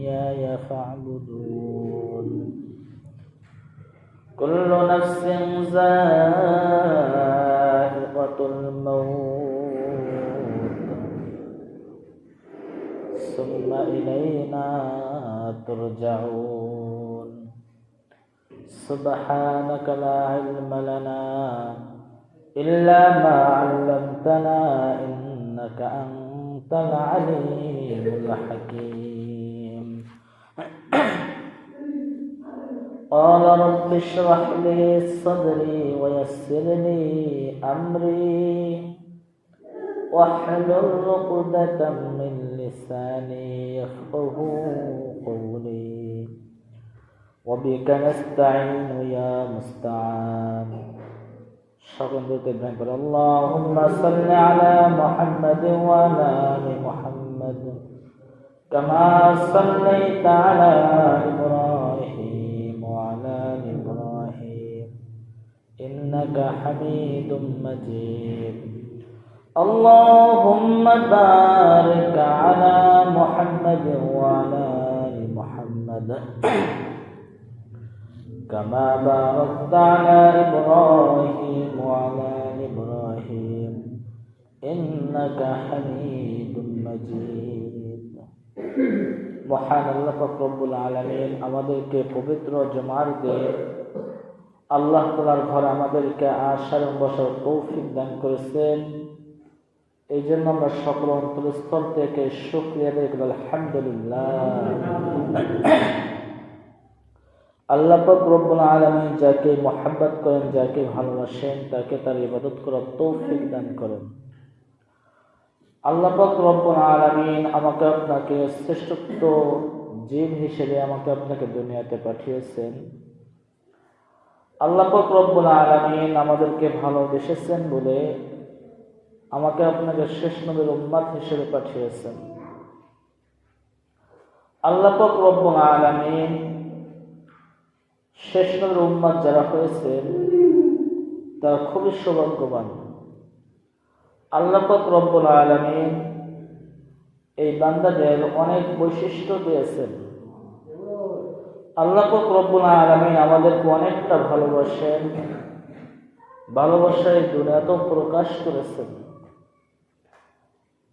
وإياي فاعبدون كل نفس ذائقة الموت ثم إلينا ترجعون سبحانك لا علم لنا إلا ما علمتنا إنك أنت العليم الحكيم قال رب اشرح لي صدري ويسر لي أمري واحلل عقدة من لساني يفقه قولي وبك نستعين يا مستعان اللهم صل على محمد وعلى آل محمد كما صليت على إبراهيم وعلى آل إبراهيم إنك حميد مجيد اللهم بارك على محمد وعلى آل محمد كما باركت على إبراهيم وعلى آل إبراهيم إنك حميد مجيد মহান আল্লাহ পাক রব্বুল আলামিন আমাদেরকে পবিত্র জুমার দিন আল্লাহ তাআলার ঘরে আমাদেরকে আসার বসার তৌফিক দান করেছেন। এই জন্য আমরা সকল অন্তরস্থল থেকে শুকরিয়া আদায় করি আলহামদুলিল্লাহ। আল্লাহ পাক রব্বুল আলামিন যাকে মহব্বত করেন, যাকে ভালোবাসেন, তাকে তার ইবাদত করার তৌফিক দান করেন। আল্লাহ পাক রব্বুল আলামিন আমাকে আপনাকে শ্রেষ্ঠত্ব জীব হিসেবে আমাকে আপনাকে দুনিয়াতে পাঠিয়েছেন। আল্লাহ পাক রব্বুল আলামিন আমাদেরকে ভালোবেসেছেন বলে আমাকে আপনাকে শেষ নবীর উম্মত হিসেবে পাঠিয়েছেন। আল্লাহ পাক রব্বুল আলামিন শেষ নবীর উম্মত যারা হয়েছেন তারা খুবই সৌভাগ্যবান। আল্লাহ পাক রব্বুল আলামিন এই বান্দাদের অনেক বৈশিষ্ট্য দিয়েছেন। আল্লাহ পাক রব্বুল আলামিন আমাদেরকে অনেকটা ভালোবাসেন, ভালোবাসা এই দুনিয়াতেও প্রকাশ করেছেন।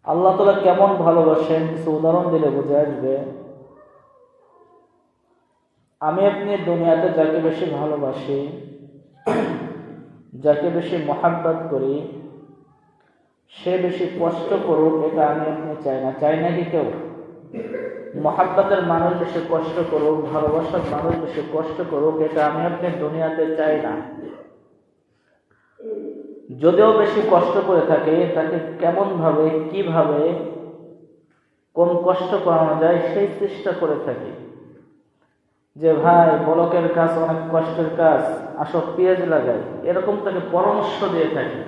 আল্লাহ তাআলা কেমন ভালোবাসেন কিছু উদাহরণ দিলে বুঝে আসবে। আমি আপনি দুনিয়াতে যাকে বেশি ভালোবাসি, যাকে বেশি মহব্বত করি, সে বেশি কষ্ট করুক এটা আমি আপনি চাই না। চাই নাকি কেউ? মহব্বতের মানুষ বেশি কষ্ট করুক, ভালোবাসার মানুষ বেশি কষ্ট করুক এটা আমি আপনি দুনিয়াতে চাই না। যদিও বেশি কষ্ট করে থাকে তাকে কেমন ভাবে কিভাবে কম কষ্ট করানো যায় সেই চেষ্টা করে থাকি। যে ভাই বলকের কাজ অনেক কষ্টের কাজ, আসো পেঁয়াজ লাগাই, এরকম তাকে পরামর্শ দিয়ে থাকি।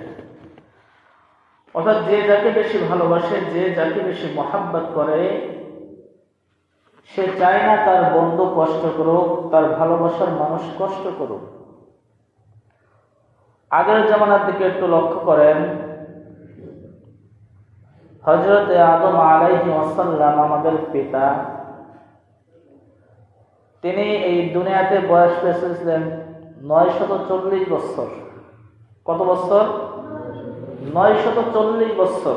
অর্থাৎ যে যাকে বেশি ভালোবাসে, যে যাকে বেশি মহব্বত করে, সে চায় না তার বন্ধু কষ্ট করুক, তার ভালোবাসার মানুষ কষ্ট করুক। আগের জামানার দিকে একটু লক্ষ্য করেন, হযরত আদম আলাইহিস সালাম আমাদের পিতা, তিনি এই দুনিয়াতে বয়স পেয়েছিলেন 940 বছর। কত বছর? 940 বছর।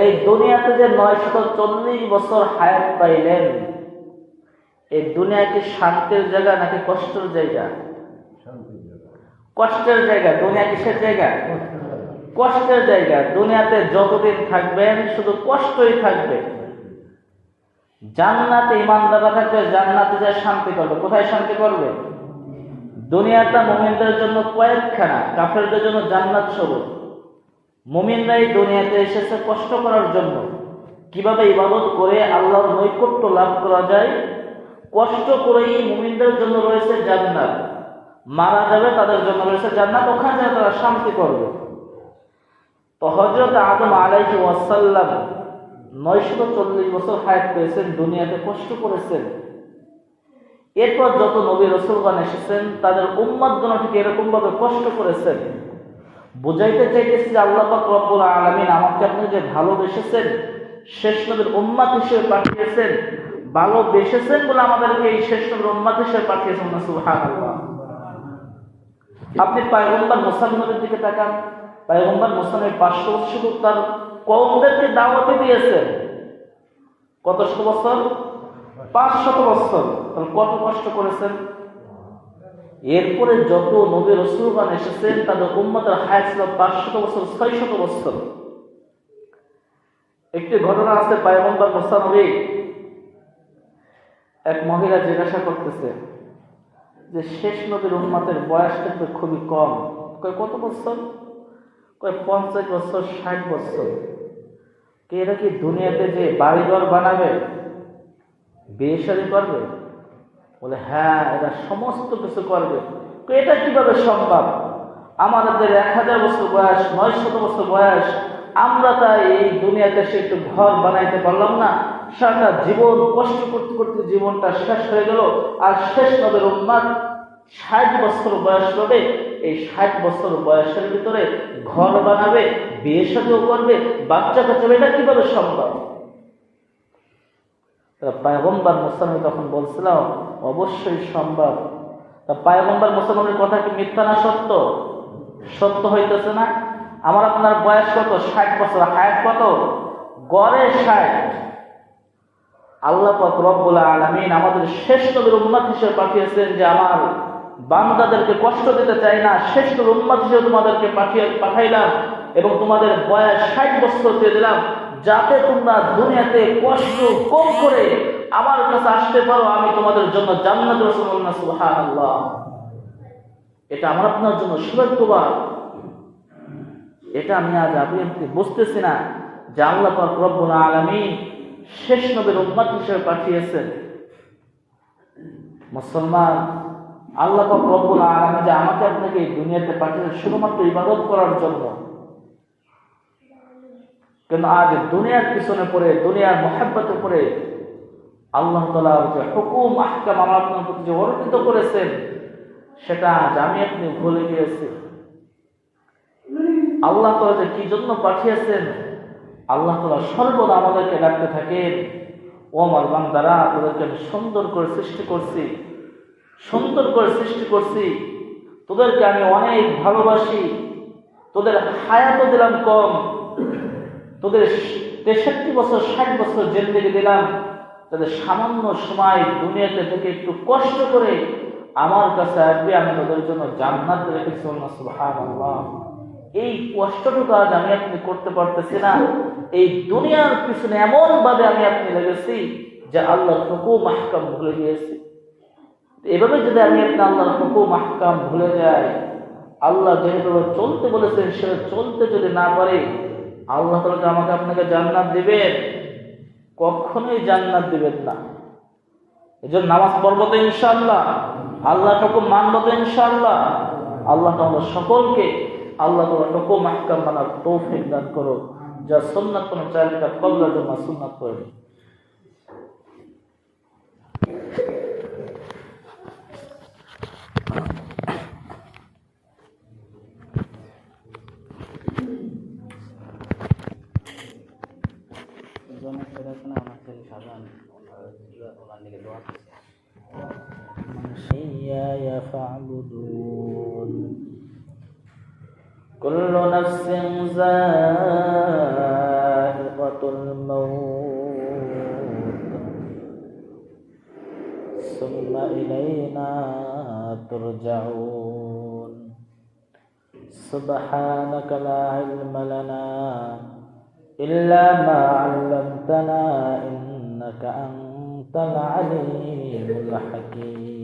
এই দুনিয়াতে যে 940 বছর হায়াত পাইলেন, এই দুনিয়া কি শান্তির জায়গা নাকি কষ্টের জায়গা? কষ্টের জায়গা। দুনিয়া কিসের জায়গা? কষ্টের জায়গা। দুনিয়াতে যতদিন থাকবেন শুধু কষ্টই থাকবে। জান্নাতে ইমানদাররা থাকবে, জান্নাতে যায় শান্তি করবে। কোথায় শান্তি করবে? দুনিয়াটা মুমিনদের জন্য কয়েকখানা, কাফেরদের জন্য জান্নাত স্বরূপ। মুমিনরাই দুনিয়াতে এসেছে কষ্ট করার জন্য। কিভাবে ইবাদত করে আল্লাহর নৈকট্য লাভ করা যায়, কষ্ট করেই মুমিনদের জন্য রয়েছে জান্নাত। মারা যাবে তাদের জন্য রয়েছে জান্নাত, ওখানে তারা শান্তি করবে। তো হযরত আদম আলাইহিস সালাম 940 বছর হায়াত পেয়েছেন, দুনিয়াতে কষ্ট করেছেন। এরপর যত নবী রাসূলগণ এসেছেন তাদের উম্মতগণ ঠিক এরকম ভাবে কষ্ট করেছেন। বুঝাইতে চাইতেছি যে আল্লাহ পাক রব্বুল আলামিন আমাকে আপনি যে ভালোবেসেছেন শেষ নবীর উম্মত হিসেবে পাঠিয়েছেন, ভালোবেসেছেন বলে আমাদেরকে এই শেষ নবীর উম্মত হিসেবে পাঠিয়েছেন না। সুবহানাল্লাহ। আপনি পয়গম্বর মুসা নবীর দিকে তাকান। পয়গম্বর মুসা নবী 500 বছর তার কওমদেরকে দাওয়াতে দিয়েছেন। কত শত বছর? 500 বছর। তাহলে কত কষ্ট করেছেন। এরপরে যত নবী রাসূলগণ এসেছেন তাদের উম্মতের হায়াত ছিল 500 বছর, 600 বছর। একটি ঘটনা আছে, পয়গম্বর মুসা নবী এক মহিলা জিজ্ঞাসা করতেছে যে শেষ নবীর উম্মতের বয়স কিন্তু খুবই কম। কত বছর? 50 বছর, 60 বছর। এরা কি দুনিয়াতে যে বাড়িঘর বানাবে, বিয়ে শাদী করবে? বলে হ্যাঁ, এরা সমস্ত কিছু করবে। এটা কিভাবে সম্ভব? আমাদের 1000 বছর বয়স, 900 বছর বয়স, আমরা তাই এই দুনিয়াতে সে একটু ঘর বানাইতে পারলাম না। সারা জীবন কষ্ট করতে করতে জীবনটা শেষ হয়ে গেল। আর শেষ নবীর উম্মত 60 বছর বয়স হবে। এই 60 বছর বয়সের ভিতরে ঘর বানাবে, বিয়ে শাদীও করবে, বাচ্চা কাচ্চা, এটা কিভাবে সম্ভব? পয়গম্বর মুসা নবী তখন বলছিলাম অবশ্যই সম্ভব। তা পয়গম্বর মুসা নবীর কথা কি মিথ্যা না সত্য? সত্য হইতেছে না? আমার আপনার বয়স কত? 60 বছর। হায়াত কত? গড়ে 60। আল্লাহ পাক রব্বুল আলামিন আমাদের শেষ নবীর উম্মত হিসেবে পাঠিয়েছেন যে আমার বান্দাদেরকে কষ্ট দিতে চাই না, শেষ নবীর উম্মত হিসেবে তোমাদেরকে পাঠাইলাম এবং তোমাদের বয়স 60 বছর দিয়ে দিলাম, যাতে তোমরা দুনিয়াতে কষ্ট কম করে আমার কাছে আসতে পারো। আমি তোমাদের জন্য জান্নাত রাসূলুল্লাহ। সুবহানাল্লাহ। এটা আমার আপনার জন্য সৌভাগ্যবান। এটা আমি আজ আপনি বুঝতেছি না যে আল্লাহ পাক রব্বুল আলামিন শেষ নবীর উম্মত হিসেবে পাঠিয়েছেন। মুসলমান, আল্লাহ পাক রব্বুল আলামিন যে আমাকে আপনাকে এই দুনিয়াতে পাঠিয়েছেন শুধুমাত্র ইবাদত করার জন্য। কিন্তু আজ দুনিয়ার পিছনে পড়ে, দুনিয়ার মহব্বতে পড়ে আল্লাহ তাআলার যে হুকুম আহকাম আমার আপনার প্রতি যে অর্পিত করেছেন সেটা আজ আমি আপনি ভুলে গিয়েছি। আল্লাহ তাআলা যে কি জন্য পাঠিয়েছেন, আল্লাহ তাআলা সর্বদা আমাদেরকে ডাকতে থাকেন, ও আমার বান্দারা, তোদেরকে আমি সুন্দর করে সৃষ্টি করছি, সুন্দর করে সৃষ্টি করছি, তোদেরকে আমি অনেক ভালোবাসি, তোদের হায়াতও দিলাম কম, তোদের 63 বছর 60 বছর জিন্দেগি দিলাম, তাদের সামান্য সময় দুনিয়াতে থেকে একটু কষ্ট করে আমার কাছে আসবে, আমি তোদের জন্য জান্নাত রেখেছি। সুবহানাল্লাহ। এই কষ্টটুকু আজ আমি আপনি করতে পারতেছি না। এই দুনিয়ার পিছনে এমন ভাবে আমি আপনি লেগেছি যে আল্লাহর হুকুম আহকাম ভুলে গিয়েছি। এভাবে যদি আমি আপনি আল্লাহর হুকুম আহকাম ভুলে যাই, আল্লাহ যেভাবে চলতে বলেছেন সেটা চলতে যদি না পারে, আল্লাহ তাআলা আমাকে আপনাকে জান্নাত দিবেন? কখনোই জান্নাত দিবেন না। এজন্য নামাজ পড়বো তো ইনশাআল্লাহ, আল্লাহর হুকুম মানবো তো ইনশাআল্লাহ। আল্লাহ তাআলা সকলকে আল্লাহ তাআলার হুকুম আহকাম মানার তৌফিক দান করো। যা সুন্নাত কোন চাইলে কবলার জন্য সুন্নাত পড়ে। كل نفس ذائقة الموت ثم إلينا ترجعون سبحانك لا علم لنا إلا ما علمتنا إنك أنت العليم الحكيم